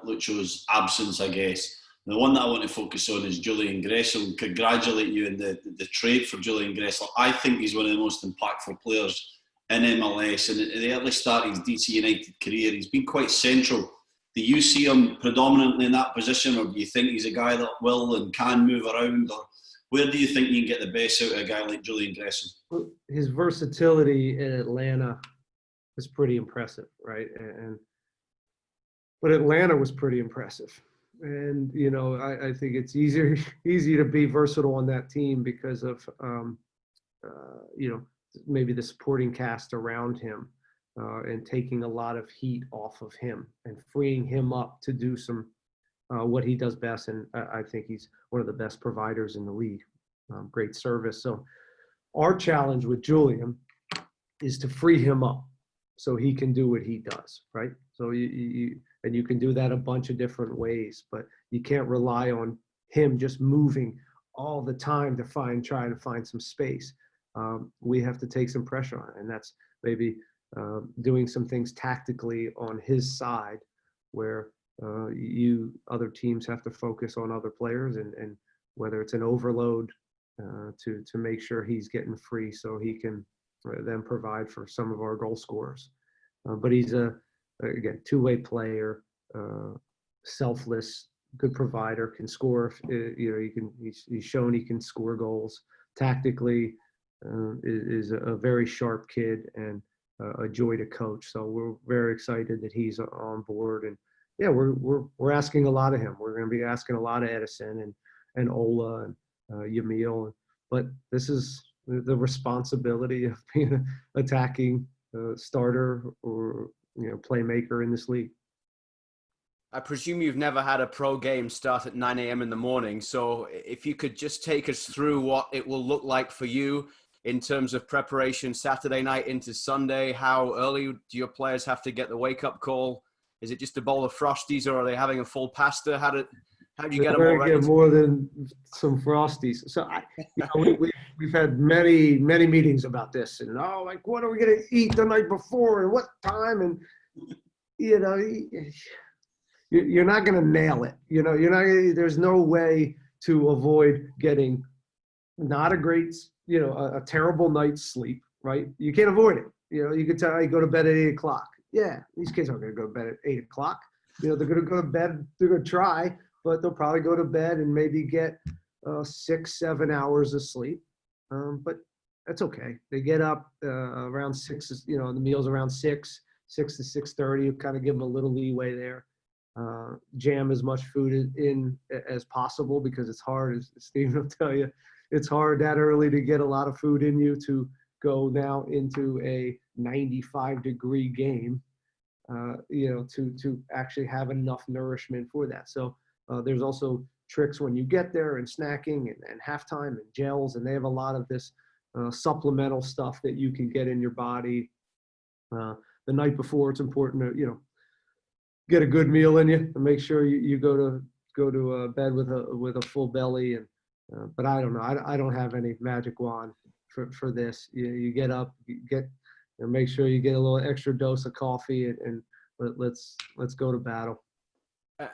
Lucho's absence, I guess. The one that I want to focus on is Julian Gressel. Congratulate you in the trade for Julian Gressel. I think he's one of the most impactful players in MLS, and at the early start of his DC United career, he's been quite central. Do you see him predominantly in that position, or do you think he's a guy that will and can move around, or where do you think you can get the best out of a guy like Julian Gressel? His versatility in Atlanta was pretty impressive, right? But Atlanta was pretty impressive. And, I think it's easy to be versatile on that team because of, maybe the supporting cast around him and taking a lot of heat off of him and freeing him up to do some what he does best. And I think he's one of the best providers in the league. Great service. So our challenge with Julian is to free him up so he can do what he does, right? So you can do that a bunch of different ways, but you can't rely on him just moving all the time to try to find some space. We have to take some pressure on it, and that's maybe doing some things tactically on his side where other teams have to focus on other players, and whether it's an overload to make sure he's getting free so he can then provide for some of our goal scorers. But he's again, two-way player, selfless, good provider, can score. He's shown he can score goals. Tactically, is a very sharp kid and a joy to coach. So we're very excited that he's on board, and yeah, we're asking a lot of him. We're going to be asking a lot of Edison and Ola and Yamil, but this is the responsibility of being an attacking starter or playmaker in this league. I presume you've never had a pro game start at 9 a.m. in the morning. So if you could just take us through what it will look like for you in terms of preparation Saturday night into Sunday. How early do your players have to get the wake-up call? Is it just a bowl of Frosties, or are they having a full pasta? How do you get them all ready? Get more than some Frosties. So we've had many meetings about this, and what are we going to eat the night before, and what time, and you're not going to nail it. There's no way to avoid getting not a great, a terrible night's sleep, right? You can't avoid it. You could tell you go to bed at 8 o'clock. Yeah, these kids aren't going to go to bed at 8 o'clock. They're going to go to bed. They're going to try, but they'll probably go to bed and maybe get 6-7 hours of sleep. But that's okay. They get up around 6. The meal's around 6 to 6:30. You kind of give them a little leeway there. Jam as much food in as possible, because it's hard, as Steve will tell you, it's hard that early to get a lot of food in you to go now into a 95-degree game, to actually have enough nourishment for that. So there's also tricks when you get there, and snacking and halftime and gels. And they have a lot of this supplemental stuff that you can get in your body. The night before, it's important to, get a good meal in you and make sure you go to bed with a full belly. And but I don't know. I don't have any magic wand for this. You get up, make sure you get a little extra dose of coffee, and let's go to battle.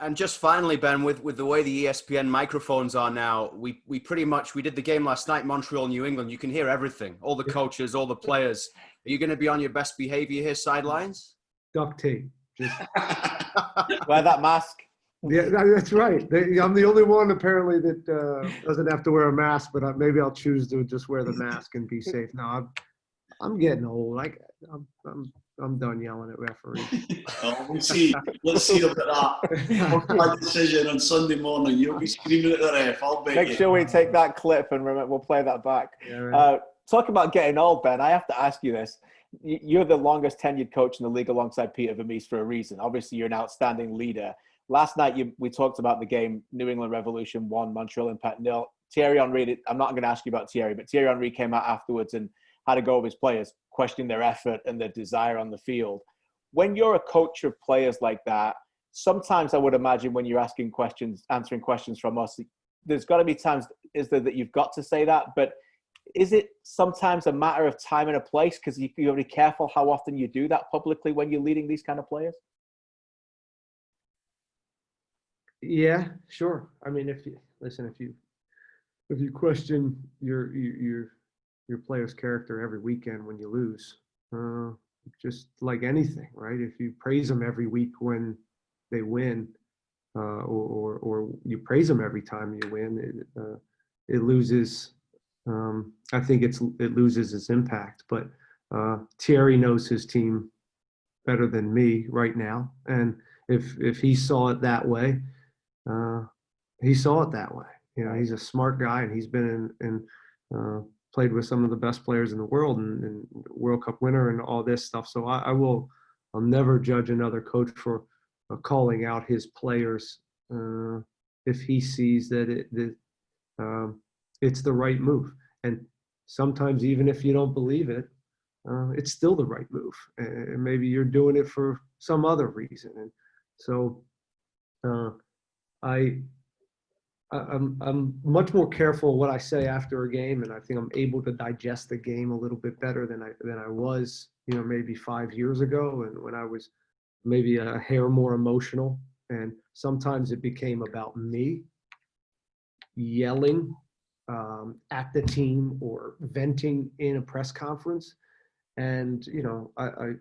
And just finally, Ben, with the way the ESPN microphones are now, we did the game last night, Montreal, New England. You can hear everything, all the coaches, all the players. Are you going to be on your best behavior here, sidelines? Duct tape. Just wear that mask. Yeah, that's right. I'm the only one apparently that doesn't have to wear a mask, but maybe I'll choose to just wear the mask and be safe. No, I'm getting old. I'm done yelling at referees. Let's see about that. My decision on Sunday morning. You'll be screaming at the ref. I'll bet. Make sure we take that clip and we'll play that back. Yeah, right. Talk about getting old, Ben. I have to ask you this. You're the longest tenured coach in the league alongside Peter Vermees for a reason. Obviously, you're an outstanding leader. Last night, we talked about the game. New England Revolution 1, Montreal Impact 0. Thierry Henry, I'm not going to ask you about Thierry, but Thierry Henry came out afterwards and had a go of his players, questioning their effort and their desire on the field. When you're a coach of players like that, sometimes I would imagine when you're answering questions from us, there's got to be times, is there, that you've got to say that, but is it sometimes a matter of time and a place? Because you got to be careful how often you do that publicly when you're leading these kind of players. Yeah, sure. I mean, if you question your player's character every weekend when you lose, just like anything, right? If you praise them every week when they win, or you praise them every time you win, it loses. I think it loses its impact. But Thierry knows his team better than me right now, and if he saw it that way, he saw it that way. He's a smart guy, and he's been in played with some of the best players in the world, and World Cup winner and all this stuff. So I'll never judge another coach for calling out his players if he sees that it's the right move. And sometimes even if you don't believe it, it's still the right move. And maybe you're doing it for some other reason. And so I'm much more careful what I say after a game, and I think I'm able to digest the game a little bit better than I was, maybe 5 years ago, and when I was maybe a hair more emotional. And sometimes it became about me yelling at the team or venting in a press conference. And I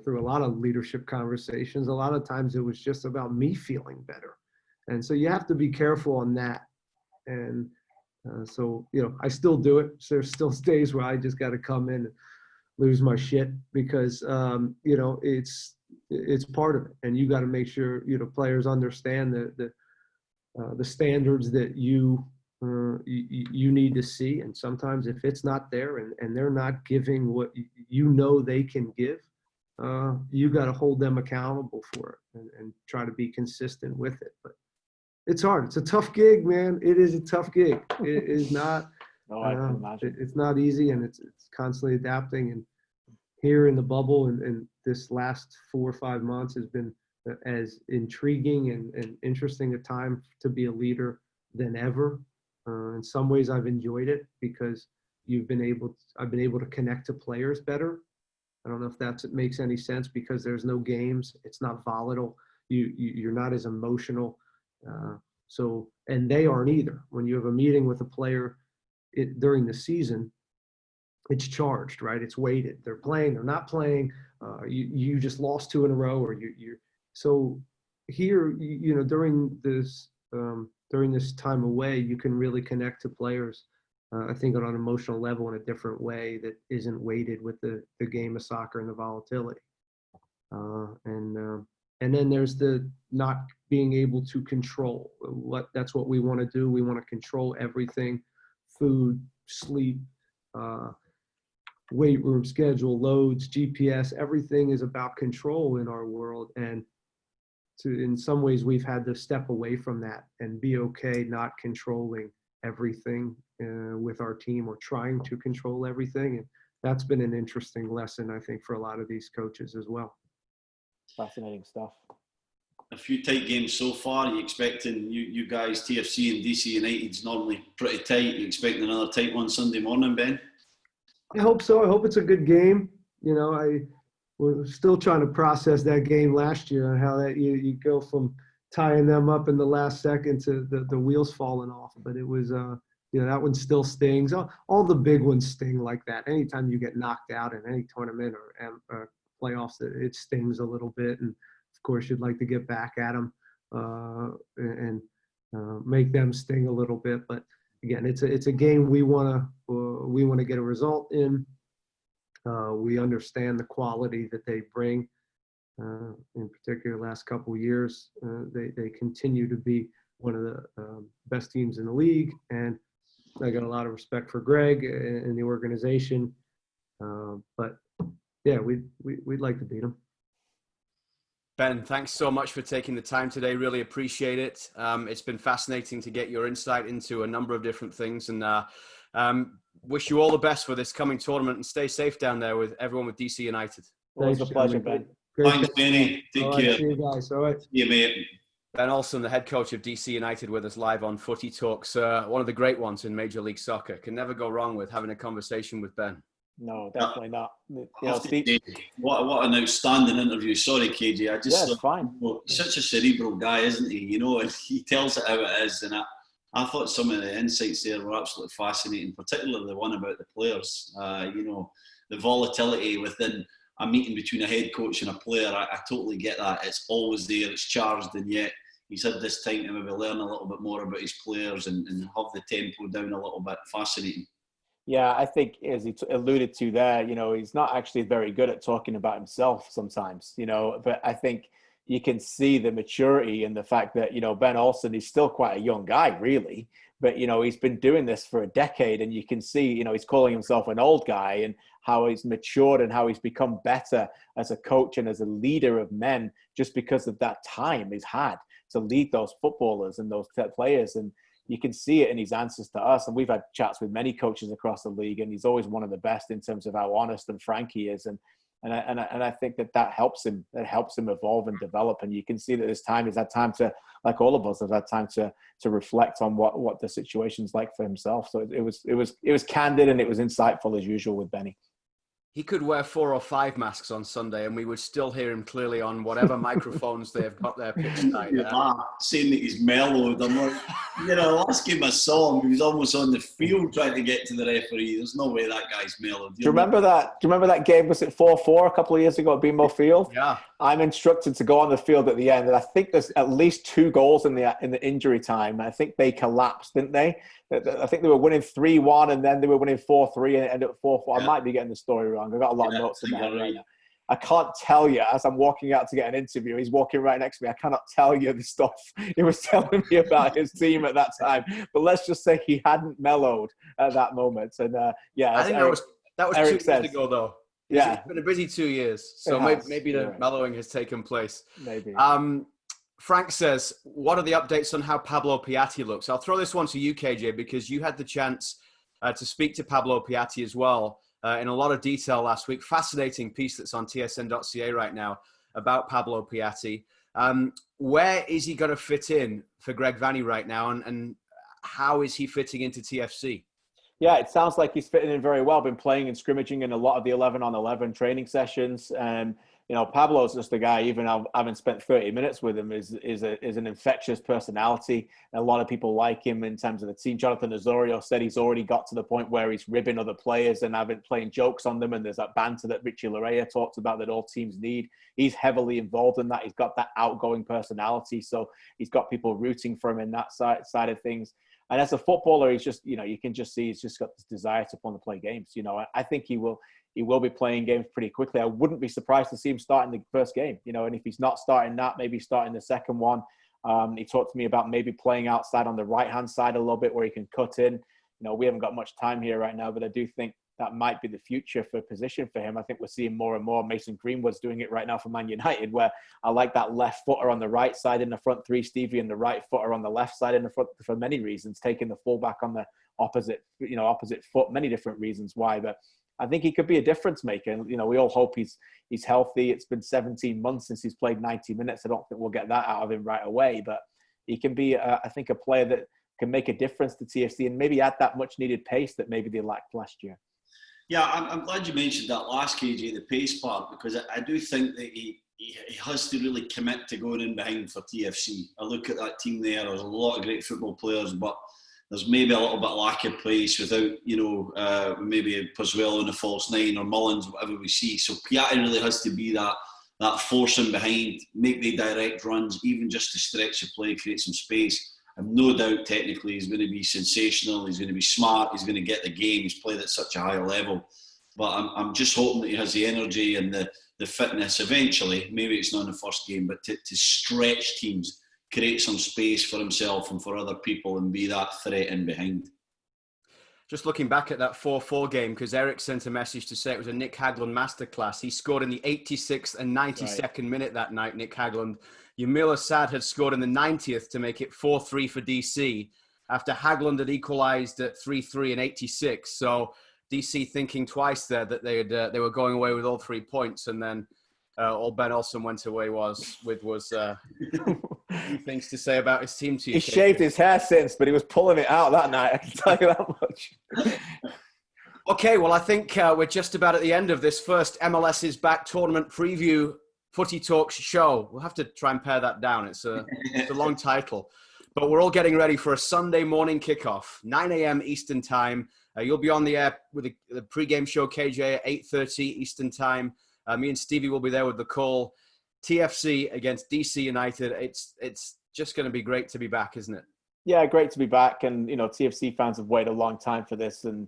through a lot of leadership conversations, a lot of times it was just about me feeling better. And so you have to be careful on that. And so I still do it. So there's still days where I just got to come in and lose my shit because it's part of it. And you got to make sure players understand the standards that you need to see. And sometimes if it's not there and they're not giving what they can give, you got to hold them accountable for it and try to be consistent with it. But it's hard. It's a tough gig, man. It is a tough gig. It is not. No, I can imagine. It's not easy, and it's constantly adapting. And here in the bubble, and this last 4 or 5 months has been as intriguing and interesting a time to be a leader than ever. In some ways, I've enjoyed it because I've been able to connect to players better. I don't know if that makes any sense because there's no games. It's not volatile. You're not as emotional. And they aren't either. When you have a meeting with a player during the season, it's charged, right? It's weighted. They're playing, they're not playing. You just lost 2 in a row, or you're so here. During this time away, you can really connect to players. I think on an emotional level in a different way that isn't weighted with the game of soccer and the volatility. And then there's the not being able to control that's what we want to do. We want to control everything: food, sleep, weight room schedule, loads, GPS. Everything is about control in our world. And in some ways, we've had to step away from that and be okay not controlling everything with our team, or trying to control everything. And that's been an interesting lesson, I think, for a lot of these coaches as well. Fascinating stuff. A few tight games so far. Are you expecting, you guys, TFC and DC United's normally pretty tight. Are you expecting another tight one Sunday morning, Ben? I hope so. I hope it's a good game. We're still trying to process that game last year, and how that you go from tying them up in the last second to the wheels falling off. But it was, that one still stings. All the big ones sting like that. Anytime you get knocked out in any tournament or playoffs, it stings a little bit. And of course, you'd like to get back at them and make them sting a little bit. But again, it's a game we want to get a result in. We understand the quality that they bring. In particular, last couple of years, they continue to be one of the best teams in the league, and I got a lot of respect for Greg and the organization. But yeah, we'd like to beat them. Ben, thanks so much for taking the time today. Really appreciate it. It's been fascinating to get your insight into a number of different things, and wish you all the best for this coming tournament, and stay safe down there with everyone with DC United. Always a pleasure, Ben. Thanks, Benny. Take care. See you guys. All right. See you, mate. Ben Olsen, the head coach of DC United, with us live on Footy Talks. One of the great ones in Major League Soccer. Can never go wrong with having a conversation with Ben. No, definitely not. What an outstanding interview. Sorry, KJ. It's fine. He's such a cerebral guy, isn't he? And he tells it how it is. And I thought some of the insights there were absolutely fascinating, particularly the one about the players. The volatility within a meeting between a head coach and a player. I totally get that. It's always there. It's charged, and yet he's had this time to maybe learn a little bit more about his players and have the tempo down a little bit. Fascinating. Yeah, I think, as he alluded to there, he's not actually very good at talking about himself sometimes, but I think you can see the maturity and the fact that, Ben Olsen is still quite a young guy, really, but, he's been doing this for a decade, and you can see, he's calling himself an old guy, and how he's matured and how he's become better as a coach and as a leader of men, just because of that time he's had to lead those footballers and those players. And you can see it in his answers to us. And we've had chats with many coaches across the league, and he's always one of the best in terms of how honest and frank he is. And I think that helps him. That helps him evolve and develop. And you can see that this time he's had time to, like all of us, have had time to reflect on what the situation's like for himself. So it was candid, and it was insightful as usual with Benny. He could wear 4 or 5 masks on Sunday, and we would still hear him clearly on whatever microphones they've got there pitch night. Saying that he's mellowed. I'm like, last game I saw him, he was almost on the field trying to get to the referee. There's no way that guy's mellowed. Do you remember that game? Was it 4-4 a couple of years ago at BMO Field? Yeah. I'm instructed to go on the field at the end, and I think there's at least 2 goals in the injury time. I think they collapsed, didn't they? I think they were winning 3-1, and then they were winning 4-3, and it ended up 4-4. Yeah. I might be getting the story wrong. I've got a lot of notes in my head right now. I can't tell you, as I'm walking out to get an interview, he's walking right next to me. I cannot tell you the stuff he was telling me about his team at that time. But let's just say he hadn't mellowed at that moment. And I think that was 2 years ago, though. Yeah, it's been a busy 2 years, so maybe the mellowing has taken place. Maybe. Frank says, what are the updates on how Pablo Piatti looks? I'll throw this one to you, KJ, because you had the chance to speak to Pablo Piatti as well in a lot of detail last week. Fascinating piece that's on tsn.ca right now about Pablo Piatti. Where is he going to fit in for Greg Vanney right now, and how is he fitting into TFC? Yeah, it sounds like he's fitting in very well. Been playing and scrimmaging in a lot of the 11-on-11 training sessions. Pablo's just a guy, even having spent 30 minutes with him, is an infectious personality. A lot of people like him in terms of the team. Jonathan Osorio said he's already got to the point where he's ribbing other players and playing jokes on them. And there's that banter that Richie Laryea talks about that all teams need. He's heavily involved in that. He's got that outgoing personality. So he's got people rooting for him in that side of things. And as a footballer, he's just, you can just see he's just got this desire to want to play games. I think he will be playing games pretty quickly. I wouldn't be surprised to see him start in the first game, and if he's not starting that, maybe starting the second one. He talked to me about maybe playing outside on the right-hand side a little bit where he can cut in. We haven't got much time here right now, but I do think that might be the future for position for him. I think we're seeing more and more. Mason Greenwood's doing it right now for Man United, where I like that left footer on the right side in the front three, Stevie, and the right footer on the left side in the front for many reasons, taking the fullback on the opposite foot, many different reasons why. But I think he could be a difference maker. And, we all hope he's healthy. It's been 17 months since he's played 90 minutes. I don't think we'll get that out of him right away, but he can be, I think, a player that can make a difference to TFC and maybe add that much needed pace that maybe they lacked last year. Yeah, I'm glad you mentioned that last, KJ, the pace part, because I do think that he has to really commit to going in behind for TFC. I look at that team there, there's a lot of great football players, but there's maybe a little bit lack of pace without, maybe Pozuelo in a false nine or Mullins, whatever we see. So Piatti really has to be that force in behind, make the direct runs, even just to stretch the play, create some space. I've no doubt technically he's going to be sensational, he's going to be smart, he's going to get the game, he's played at such a high level. But I'm just hoping that he has the energy and the fitness eventually, maybe it's not in the first game, but to stretch teams, create some space for himself and for other people and be that threat in behind. Just looking back at that 4-4 game, because Eric sent a message to say it was a Nick Hagglund masterclass. He scored in the 86th and 92nd minute that night, Nick Hagglund. Yamil Assad had scored in the 90th to make it 4-3 for DC after Hagglund had equalised at 3-3 in 86. So DC thinking twice there that they were going away with all 3 points, and then all Ben Olsen went away was things to say about his team to you. He shaved his hair since, but he was pulling it out that night. I can tell you that much. Okay, well, I think we're just about at the end of this first MLS is Back tournament preview Footy Talks show. We'll have to try and pare that down. It's a long title. But we're all getting ready for a Sunday morning kickoff, 9 a.m. Eastern time. You'll be on the air with the pregame show, KJ, at 8:30 Eastern time. Me and Stevie will be there with the call. TFC against DC United. It's just going to be great to be back, isn't it? Yeah, great to be back. And, TFC fans have waited a long time for this. And,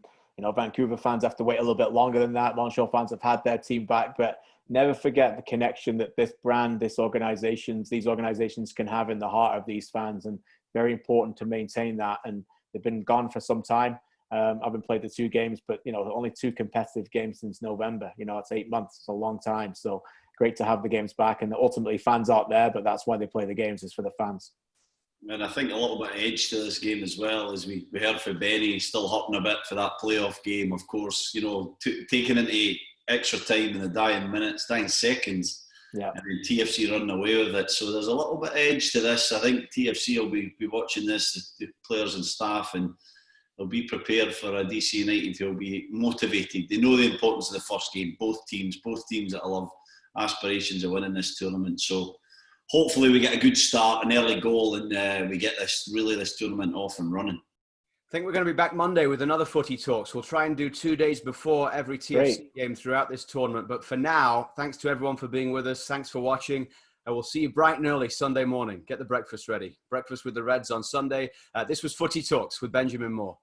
Vancouver fans have to wait a little bit longer than that. Montreal fans have had their team back. But never forget the connection that this brand, these organizations can have in the heart of these fans. And very important to maintain that. And they've been gone for some time. I haven't played the 2 games, but, only 2 competitive games since November. It's 8 months. It's a long time. So great to have the games back. And ultimately fans out there, but that's why they play the games, is for the fans. And I think a little bit of edge to this game as well, as we heard from Benny, still hopping a bit for that playoff game. Of course, taking into extra time in the dying seconds. Yeah. And then TFC running away with it. So there's a little bit of edge to this. I think TFC will be watching this, the players and staff, and they'll be prepared for a DC United who will be motivated. They know the importance of the first game, both teams that will have aspirations of winning this tournament. So hopefully we get a good start, an early goal, and we get this tournament off and running. I think we're going to be back Monday with another Footy Talks. We'll try and do 2 days before every TFC game throughout this tournament. But for now, thanks to everyone for being with us. Thanks for watching. And we'll see you bright and early Sunday morning. Get the breakfast ready. Breakfast with the Reds on Sunday. This was Footy Talks with Benjamin Moore.